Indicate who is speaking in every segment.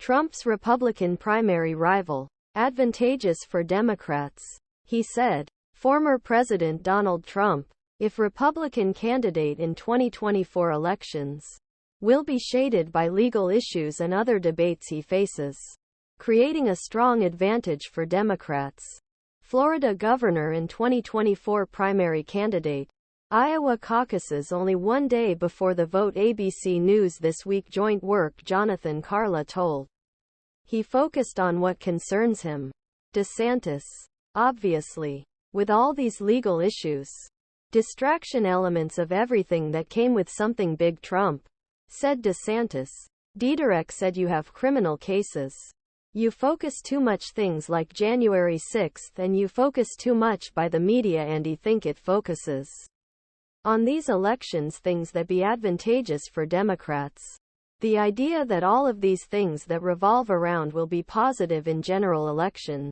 Speaker 1: Trump's Republican primary rival. Advantageous for Democrats. He said. Former President Donald Trump, if Republican candidate in 2024 elections, will be shaded by legal issues and other debates he faces, creating a strong advantage for Democrats. Florida Governor in 2024 primary candidate. Iowa caucuses only one day before the vote. ABC News This Week joint work. Jonathan Karl'a told. He focused on what concerns him. DeSantis. Obviously. With all these legal issues. Distraction elements of everything that came with something big. Trump. Said Desantis.Diydirek said you have criminal cases. You focus too much things like January 6th and you focus too much by the media andI think it focuses on these elections things that be advantageous for Democrats. The idea that all of these things that revolve around will be positive in general election.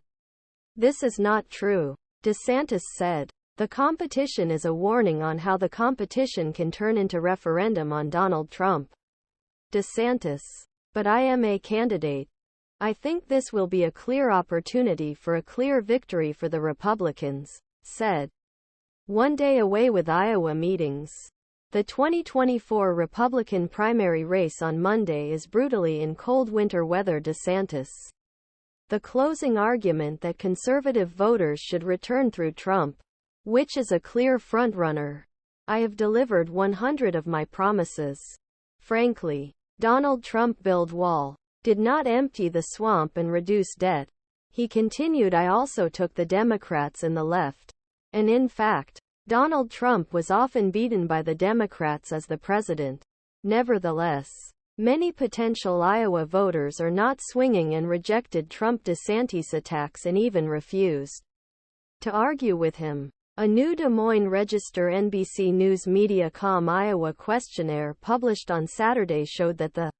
Speaker 1: This is not true. DeSantis said. The competition is a warning on how the competition can turn into referendum on Donald Trump. DeSantis. But I am a candidate. I think this will be a clear opportunity for a clear victory for the Republicans, said. One day away with Iowa meetings. The 2024 Republican primary race on Monday is brutally in cold winter weather. DeSantis. The closing argument that conservative voters should return through Trump, which is a clear frontrunner. I have delivered 100 of my promises. Frankly, Donald Trump build wall, did not empty the swamp and reduce debt. He continued. I also took the Democrats and the left. And in fact, Donald Trump was often beaten by the Democrats as the president. Nevertheless, many potential Iowa voters are not swinging and rejected Trump Desantis attacks and even refused to argue with him. A new Des Moines RegisterNBC NewsMediaCom Iowa questionnaire published on Saturday showed that the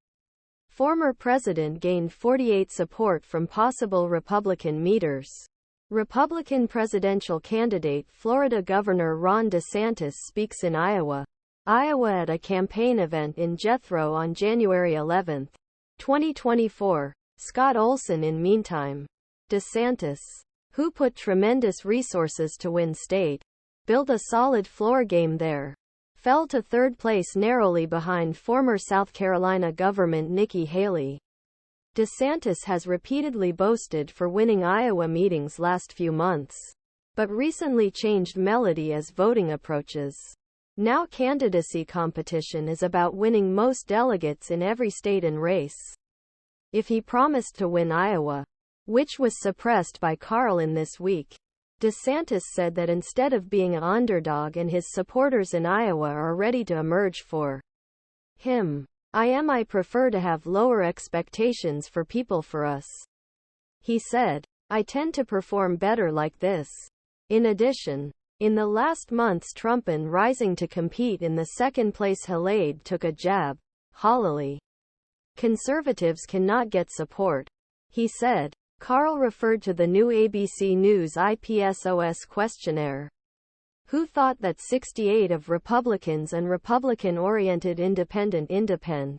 Speaker 1: former president gained 48 support from possible Republican meeters. Republican presidential candidate Florida Governor Ron Desantis speaks in Iowa, at a campaign event in Jethro on January 11, 2024. Scott Olson In. Meantime, DeSantis, who put tremendous resources to win state, built a solid floor game there, fell to third place narrowly behind former South Carolina Governor Nikki Haley. DeSantis has repeatedly boasted for winning Iowa meetings last few months, but recently changed melody as voting approaches. Now candidacy competition is about winning most delegates in every state and race. If he promised to win Iowa, which was suppressed by Karl'a in this week, DeSantis said that instead of being an underdog and his supporters in Iowa are ready to emerge for him. I prefer to have lower expectations for people for us. He said, I tend to perform better like this. In addition, in the last months Trump and rising to compete in the second place Haley took a Jab.Haleley. Conservatives cannot get support. He said. Karl'a referred to the new ABC NewsIPSOS questionnaire. Who thought that 68 of Republicans and Republican-oriented independ